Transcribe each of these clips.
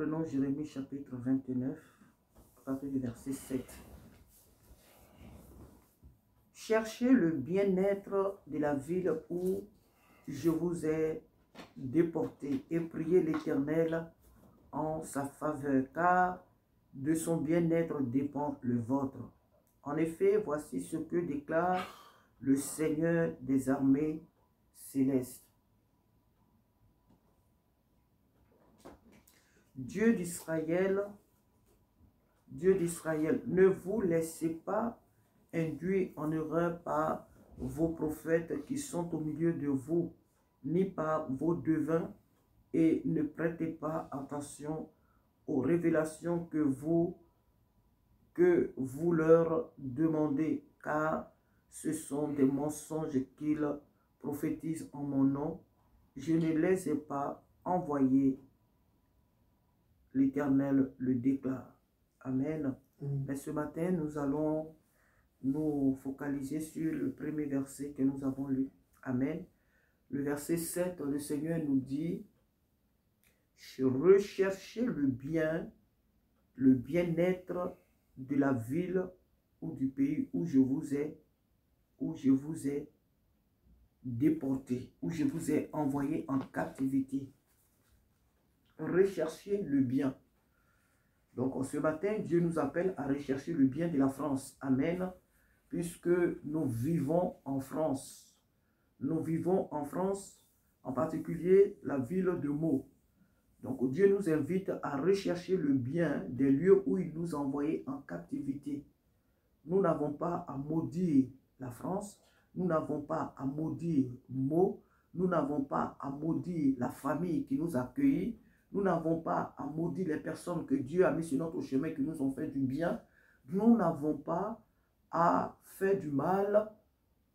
prenons Jérémie chapitre 29, à partir du verset 7. Cherchez le bien-être de la ville où je vous ai déporté et priez l'Éternel en sa faveur, car de son bien-être dépend le vôtre. En effet, voici ce que déclare le Seigneur des armées célestes. Dieu d'Israël, ne vous laissez pas induire en erreur par vos prophètes qui sont au milieu de vous, ni par vos devins, et ne prêtez pas attention aux révélations que vous leur demandez, car ce sont des mensonges qu'ils prophétisent en mon nom. Je ne les ai pas envoyés. L'Éternel le déclare. Amen. Mais ce matin, nous allons nous focaliser sur le premier verset que nous avons lu. Amen. Le verset 7, le Seigneur nous dit: recherchez le bien-être de la ville ou du pays où je vous ai déporté, où je vous ai envoyé en captivité. Recherchez le bien. Donc ce matin, Dieu nous appelle à rechercher le bien de la France. Amen. Puisque nous vivons en France. Nous vivons en France, en particulier la ville de Meaux. Donc Dieu nous invite à rechercher le bien des lieux où il nous a envoyés en captivité. Nous n'avons pas à maudire la France. Nous n'avons pas à maudire Meaux. Nous n'avons pas à maudire la famille qui nous a accueillis. Nous n'avons pas à maudire les personnes que Dieu a mis sur notre chemin, qui nous ont fait du bien. Nous n'avons pas à faire du mal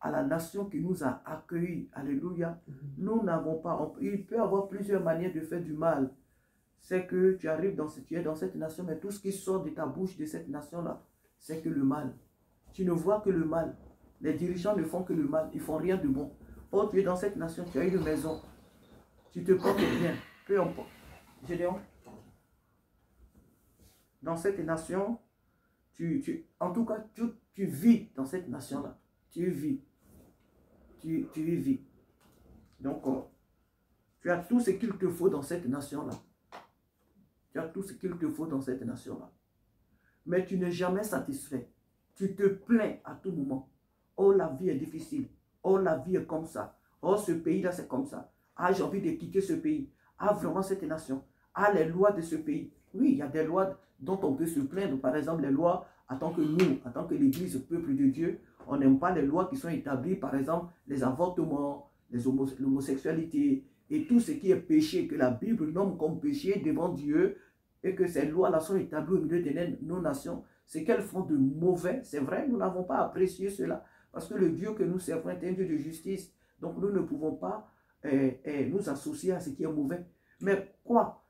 à la nation qui nous a accueillis. Alléluia. Nous n'avons pas... Il peut y avoir plusieurs manières de faire du mal. C'est que tu arrives tu es dans cette nation, mais tout ce qui sort de ta bouche de cette nation-là, c'est que le mal. Tu ne vois que le mal. Les dirigeants ne font que le mal. Ils ne font rien de bon. Oh, tu es dans cette nation, tu as une maison. Tu te portes bien. Peu importe. Gédéon, dans cette nation, en tout cas, tu vis dans cette nation-là. Tu vis. Tu y vis. Donc, tu as tout ce qu'il te faut dans cette nation-là. Tu as tout ce qu'il te faut dans cette nation-là. Mais tu n'es jamais satisfait. Tu te plains à tout moment. Oh, la vie est difficile. Oh, la vie est comme ça. Oh, ce pays-là, c'est comme ça. Ah, j'ai envie de quitter ce pays. Ah, vraiment, cette nation. Ah, les lois de ce pays. Oui, il y a des lois dont on peut se plaindre. Par exemple, les lois, en tant que nous, en tant que l'Église, peuple de Dieu, on n'aime pas les lois qui sont établies, par exemple, les avortements, l'homosexualité et tout ce qui est péché, que la Bible nomme comme péché devant Dieu, et que ces lois-là sont établies au milieu de nos nations. Ce qu'elles font de mauvais, c'est vrai, nous n'avons pas apprécié cela, parce que le Dieu que nous servons est un Dieu de justice. Donc nous ne pouvons pas nous associer à ce qui est mauvais. Mais quoi?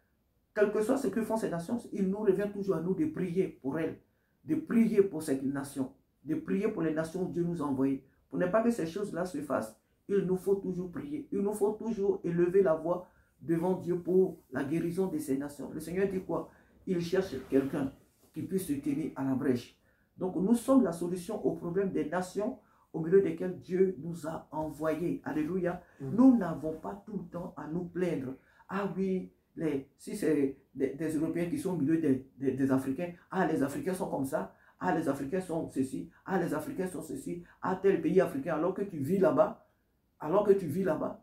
Quel que soit ce que font ces nations, il nous revient toujours à nous de prier pour elles, de prier pour cette nation, de prier pour les nations où Dieu nous a envoyées. Pour ne pas que ces choses-là se fassent, il nous faut toujours prier. Il nous faut toujours élever la voix devant Dieu pour la guérison de ces nations. Le Seigneur dit quoi? Il cherche quelqu'un qui puisse se tenir à la brèche. Donc nous sommes la solution au problème des nations au milieu desquelles Dieu nous a envoyés. Alléluia. Nous n'avons pas tout le temps à nous plaindre. Ah oui, si c'est des Européens qui sont au milieu des Africains, ah les Africains sont comme ça, ah les Africains sont ceci, ah les Africains sont ceci, ah tel pays africain, alors que tu vis là-bas,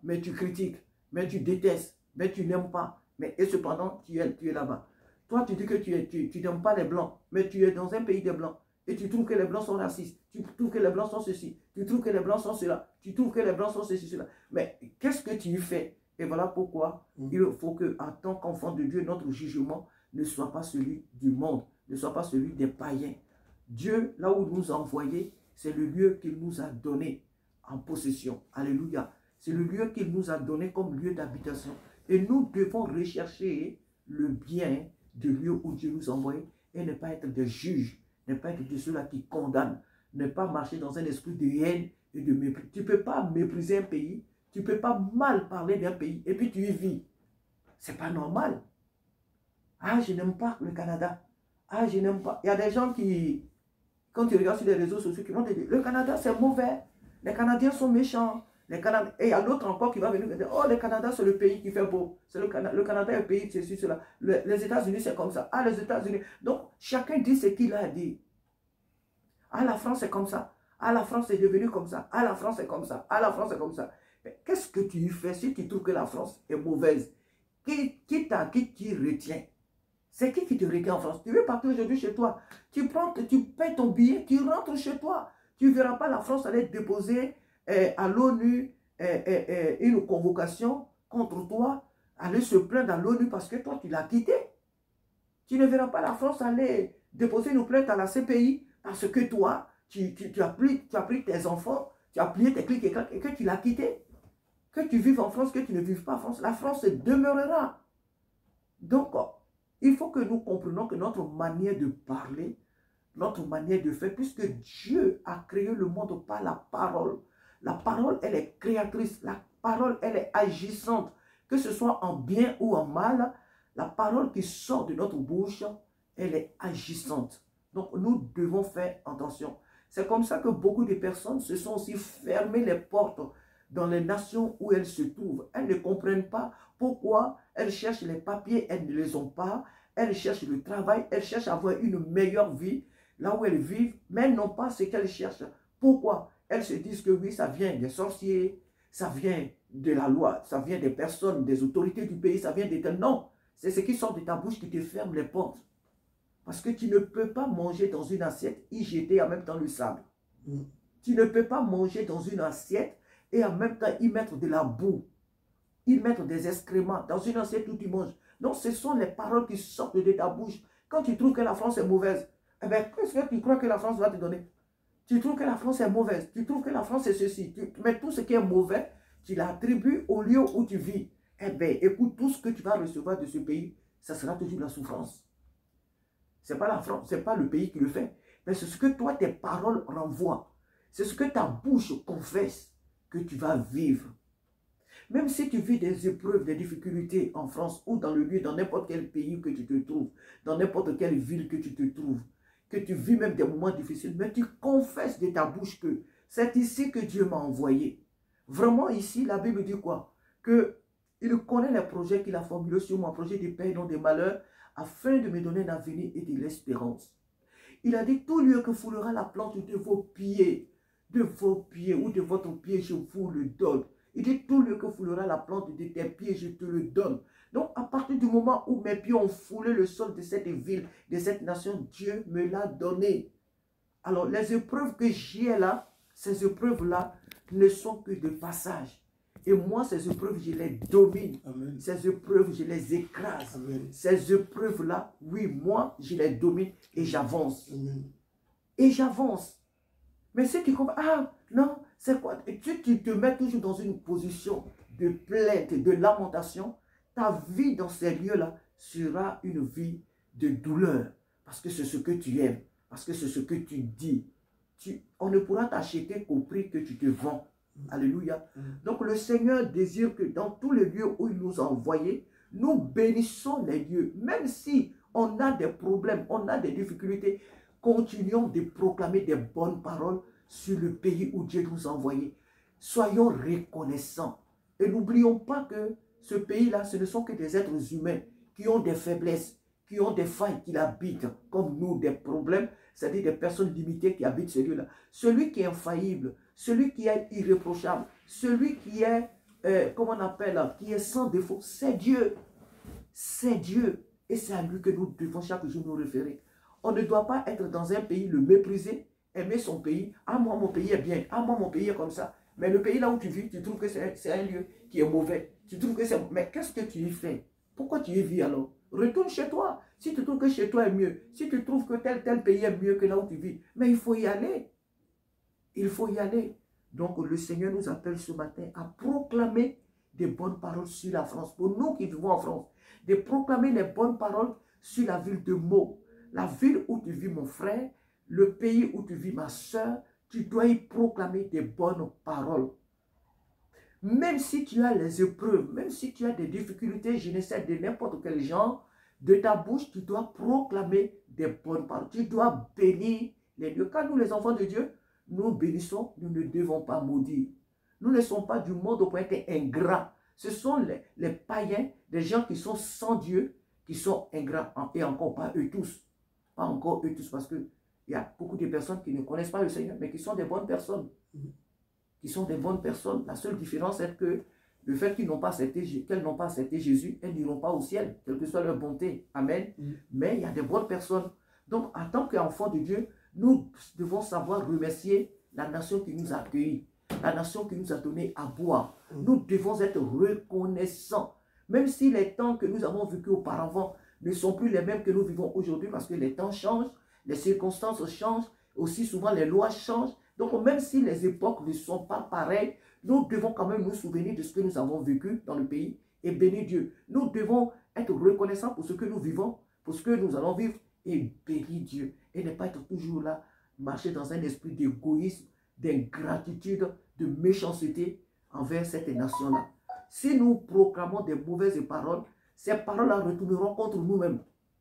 mais tu critiques, mais tu détestes, mais tu n'aimes pas, mais et cependant tu es là-bas. Toi tu dis que tu n'aimes pas les Blancs, mais tu es dans un pays des Blancs, et tu trouves que les Blancs sont racistes, tu trouves que les Blancs sont ceci, tu trouves que les Blancs sont cela, tu trouves que les Blancs sont ceci, cela, mais qu'est-ce que tu y fais? Et voilà pourquoi il faut que, en tant qu'enfant de Dieu, notre jugement ne soit pas celui du monde, ne soit pas celui des païens. Dieu, là où il nous a envoyés, c'est le lieu qu'il nous a donné en possession. Alléluia. C'est le lieu qu'il nous a donné comme lieu d'habitation. Et nous devons rechercher le bien du lieu où Dieu nous a envoyés et ne pas être des juges, ne pas être de ceux-là qui condamnent, ne pas marcher dans un esprit de haine et de mépris. Tu ne peux pas mépriser un pays. Tu ne peux pas mal parler d'un pays et puis tu y vis. Ce n'est pas normal. Ah, je n'aime pas le Canada. Ah, je n'aime pas. Il y a des gens qui, quand tu regardes sur les réseaux sociaux, qui vont te dire, le Canada, c'est mauvais. Les Canadiens sont méchants. Les Canadiens... Et il y a l'autre encore qui va venir et dire, oh, le Canada, c'est le pays qui fait beau. Le Canada est le pays, c'est cela. Les États-Unis, c'est comme ça. Ah, les États-Unis. Donc, chacun dit ce qu'il a à dire. Ah, la France, c'est comme ça. Ah, la France est devenue comme ça. Ah, la France, est comme ça. Ah, la France, est comme ça. Mais qu'est-ce que tu fais si tu trouves que la France est mauvaise? Qui t'y retient? C'est qui te retient en France? Tu veux partir aujourd'hui chez toi. Tu payes ton billet, tu rentres chez toi. Tu ne verras pas la France aller déposer à l'ONU une convocation contre toi, aller se plaindre à l'ONU parce que toi, tu l'as quitté. Tu ne verras pas la France aller déposer une plainte à la CPI parce que toi, tu as pris tes enfants, tu as plié tes clics et que tu l'as quitté. Que tu vives en France, que tu ne vives pas en France, la France demeurera. Donc, il faut que nous comprenions que notre manière de parler, notre manière de faire, puisque Dieu a créé le monde par la parole. La parole, elle est créatrice. La parole, elle est agissante. Que ce soit en bien ou en mal, la parole qui sort de notre bouche, elle est agissante. Donc, nous devons faire attention. C'est comme ça que beaucoup de personnes se sont aussi fermées les portes dans les nations où elles se trouvent. Elles ne comprennent pas pourquoi elles cherchent les papiers, elles ne les ont pas. Elles cherchent le travail, elles cherchent à avoir une meilleure vie là où elles vivent, mais elles n'ont pas ce qu'elles cherchent. Pourquoi? Elles se disent que oui, ça vient des sorciers, ça vient de la loi, ça vient des personnes, des autorités du pays, ça vient des... Non, c'est ce qui sort de ta bouche qui te ferme les portes. Parce que tu ne peux pas manger dans une assiette, y jeter en même temps le sable. Tu ne peux pas manger dans une assiette et en même temps y mettre de la boue, y mettre des excréments dans une assiette où tu manges. Donc, ce sont les paroles qui sortent de ta bouche. Quand tu trouves que la France est mauvaise, eh bien, qu'est-ce que tu crois que la France va te donner? Tu trouves que la France est mauvaise, tu trouves que la France est ceci, mais tout ce qui est mauvais, tu l'attribues au lieu où tu vis. Eh bien, écoute, tout ce que tu vas recevoir de ce pays, ça sera toujours la souffrance. Ce n'est pas la France, ce n'est pas le pays qui le fait, mais c'est ce que toi, tes paroles renvoient. C'est ce que ta bouche confesse que tu vas vivre. Même si tu vis des épreuves, des difficultés en France ou dans le lieu, dans n'importe quel pays que tu te trouves, dans n'importe quelle ville que tu te trouves, que tu vis même des moments difficiles, mais tu confesses de ta bouche que c'est ici que Dieu m'a envoyé. Vraiment ici, la Bible dit quoi? Que il connaît les projets qu'il a formulés sur moi, projet de paix et non de malheur, afin de me donner un avenir et de l'espérance. Il a dit, tout lieu que foulera la plante de vos pieds ou de votre pied, je vous le donne. Il dit, tout lieu que foulera la plante de tes pieds, je te le donne. Donc, à partir du moment où mes pieds ont foulé le sol de cette ville, de cette nation, Dieu me l'a donné. Alors, les épreuves que j'ai là, ces épreuves-là ne sont que de passage. Et moi, ces épreuves, je les domine. Amen. Ces épreuves, je les écrase. Amen. Ces épreuves-là, oui, moi, je les domine et j'avance. Et j'avance. Mais si tu comprends, ah, non, c'est quoi? Tu te mets toujours dans une position de plainte, de lamentation. Ta vie dans ces lieux-là sera une vie de douleur. Parce que c'est ce que tu aimes. Parce que c'est ce que tu dis. On ne pourra t'acheter qu'au prix que tu te vends. Alléluia. Donc le Seigneur désire que dans tous les lieux où il nous a envoyés, nous bénissons les lieux. Même si on a des problèmes, on a des difficultés, continuons de proclamer des bonnes paroles sur le pays où Dieu nous a envoyés. Soyons reconnaissants. Et n'oublions pas que ce pays-là, ce ne sont que des êtres humains qui ont des faiblesses, qui ont des failles, qui l'habitent, comme nous, des problèmes, c'est-à-dire des personnes limitées qui habitent ce lieu-là. Celui qui est infaillible, celui qui est irréprochable, celui qui est, comment on appelle, qui est sans défaut, c'est Dieu. C'est Dieu. Et c'est à lui que nous devons chaque jour nous référer. On ne doit pas être dans un pays, le mépriser, aimer son pays. Ah, moi, mon pays est bien. Ah, moi, mon pays est comme ça. Mais le pays là où tu vis, tu trouves que c'est un lieu qui est mauvais. Tu trouves que c'est... Mais qu'est-ce que tu y fais? Pourquoi tu y vis alors? Retourne chez toi. Si tu trouves que chez toi est mieux, si tu trouves que tel pays est mieux que là où tu vis, mais il faut y aller. Il faut y aller. Donc le Seigneur nous appelle ce matin à proclamer des bonnes paroles sur la France. Pour nous qui vivons en France, de proclamer les bonnes paroles sur la ville de Meaux. La ville où tu vis mon frère, le pays où tu vis ma soeur, tu dois y proclamer des bonnes paroles. Même si tu as les épreuves, même si tu as des difficultés, je ne sais, de n'importe quel genre, De ta bouche, tu dois proclamer des bonnes paroles. Tu dois bénir les lieux. Quand nous, les enfants de Dieu, nous bénissons, nous ne devons pas maudire. Nous ne sommes pas du monde pour être ingrats. Ce sont les païens, des gens qui sont sans Dieu, qui sont ingrats. Et encore pas eux tous. Pas encore eux tous, parce qu'il y a beaucoup de personnes qui ne connaissent pas le Seigneur, mais qui sont des bonnes personnes. Qui sont des bonnes personnes. La seule différence est que le fait qu'elles n'ont pas accepté Jésus, elles n'iront pas au ciel, quelle que soit leur bonté. Amen. Mais il y a des bonnes personnes. Donc, en tant qu'enfants de Dieu, nous devons savoir remercier la nation qui nous a accueillis, la nation qui nous a donné à boire. Nous devons être reconnaissants. Même si les temps que nous avons vécus auparavant ne sont plus les mêmes que nous vivons aujourd'hui, parce que les temps changent, les circonstances changent, aussi souvent les lois changent. Donc, même si les époques ne sont pas pareilles, nous devons quand même nous souvenir de ce que nous avons vécu dans le pays et bénir Dieu. Nous devons être reconnaissants pour ce que nous vivons, pour ce que nous allons vivre et bénir Dieu. Et ne pas être toujours là, marcher dans un esprit d'égoïsme, d'ingratitude, de méchanceté envers cette nation-là. Si nous proclamons des mauvaises paroles, ces paroles-là retourneront contre nous-mêmes.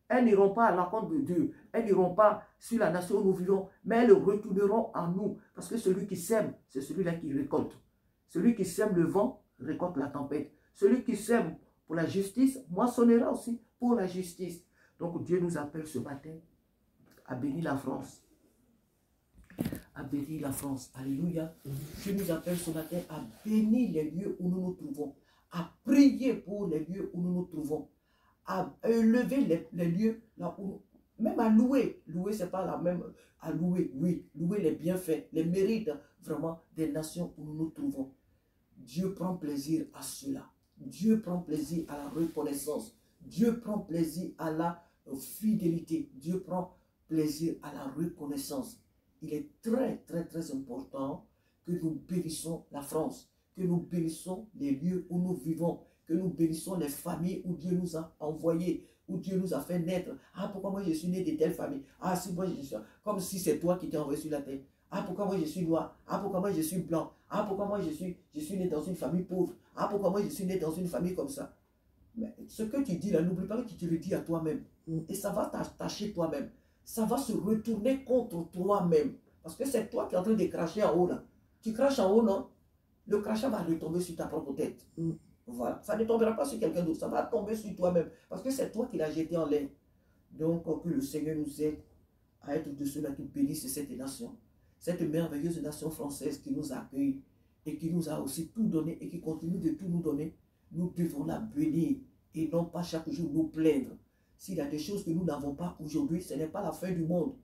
Elles n'iront pas à l'encontre de Dieu. Elles n'iront pas sur la nation où nous vivons, mais elles retourneront à nous. Parce que celui qui sème, c'est celui-là qui récolte. Celui qui sème le vent, récolte la tempête. Celui qui sème pour la justice, moissonnera aussi pour la justice. Donc Dieu nous appelle ce matin à bénir la France. À bénir la France. Alléluia. Dieu nous appelle ce matin à bénir les lieux où nous nous trouvons. À prier pour les lieux où nous nous trouvons. À élever les lieux là où, même à louer. Louer, c'est pas la même. À louer, oui. Louer les bienfaits, les mérites vraiment des nations où nous nous trouvons. Dieu prend plaisir à cela. Dieu prend plaisir à la reconnaissance. Dieu prend plaisir à la fidélité. Dieu prend plaisir à la reconnaissance. Il est très, très, très important que nous bénissons la France, que nous bénissons les lieux où nous vivons, que nous bénissons les familles où Dieu nous a envoyés, où Dieu nous a fait naître. Ah, pourquoi moi je suis né de telle famille? Ah, si moi je suis... Comme si c'est toi qui t'es envoyé sur la terre. Ah, pourquoi moi je suis noir? Ah, pourquoi moi je suis blanc? Ah, pourquoi moi je suis né dans une famille pauvre? Ah, pourquoi moi je suis né dans une famille comme ça? Mais ce que tu dis là, n'oublie pas que tu te le dis à toi-même. Et ça va t'attacher toi-même. Ça va se retourner contre toi-même. Parce que c'est toi qui es en train de cracher en haut là. Tu craches en haut, non? Le crachat va retomber sur ta propre tête. Voilà. Ça ne tombera pas sur quelqu'un d'autre. Ça va tomber sur toi-même. Parce que c'est toi qui l'as jeté en l'air. Donc, que le Seigneur nous aide à être de ceux-là qui bénissent cette nation. Cette merveilleuse nation française qui nous accueille et qui nous a aussi tout donné et qui continue de tout nous donner. Nous devons la bénir et non pas chaque jour nous plaindre. S'il y a des choses que nous n'avons pas aujourd'hui, ce n'est pas la fin du monde.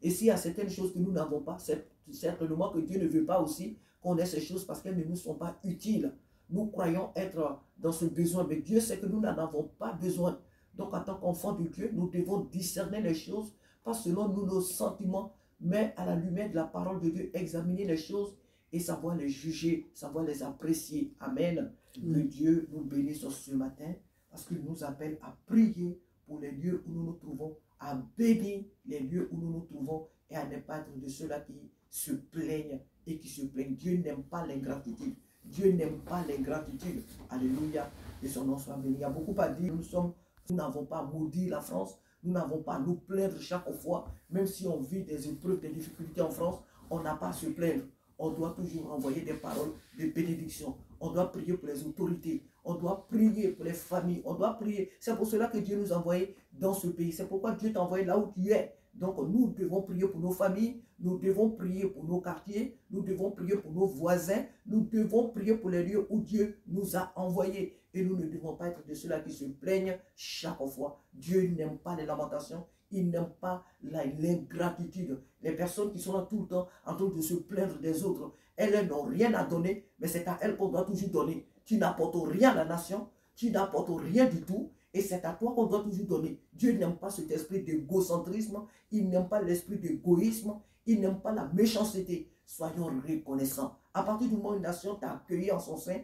Et s'il y a certaines choses que nous n'avons pas, c'est certainement que Dieu ne veut pas aussi qu'on ait ces choses parce qu'elles ne nous sont pas utiles. Nous croyons être dans ce besoin, mais Dieu sait que nous n'en avons pas besoin. Donc en tant qu'enfants de Dieu, nous devons discerner les choses, pas selon nous, nos sentiments, mais à la lumière de la parole de Dieu, examiner les choses et savoir les juger, savoir les apprécier. Amen. Que Dieu nous bénisse ce matin parce qu'il nous appelle à prier pour les lieux où nous nous trouvons, à bénir les lieux où nous nous trouvons et à ne pas être de ceux-là qui se plaignent et qui se plaignent. Dieu n'aime pas l'ingratitude. Dieu n'aime pas l'ingratitude. Alléluia. Que son nom soit béni. Il y a beaucoup à dire. Nous n'avons pas maudit la France. Nous n'avons pas à nous plaindre chaque fois. Même si on vit des épreuves, des difficultés en France, on n'a pas à se plaindre. On doit toujours envoyer des paroles de bénédiction. On doit prier pour les autorités. On doit prier pour les familles. On doit prier. C'est pour cela que Dieu nous a envoyés dans ce pays. C'est pourquoi Dieu t'a envoyé là où tu es. Donc nous devons prier pour nos familles. Nous devons prier pour nos quartiers. Nous devons prier pour nos voisins. Nous devons prier pour les lieux où Dieu nous a envoyés. Et nous ne devons pas être de ceux-là qui se plaignent chaque fois. Dieu n'aime pas les lamentations. Il n'aime pas l'ingratitude. Les personnes qui sont là tout le temps en train de se plaindre des autres, elles n'ont rien à donner, mais c'est à elles qu'on doit toujours donner. Tu n'apportes rien à la nation, tu n'apportes rien du tout, et c'est à toi qu'on doit toujours donner. Dieu n'aime pas cet esprit d'égocentrisme, il n'aime pas l'esprit d'égoïsme, il n'aime pas la méchanceté. Soyons reconnaissants. À partir du moment où une nation t'a accueilli en son sein,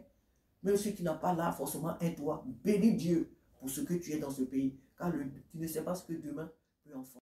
même si tu n'as pas là forcément un toit, bénis Dieu pour ce que tu es dans ce pays, car tu ne sais pas ce que demain peut en faire.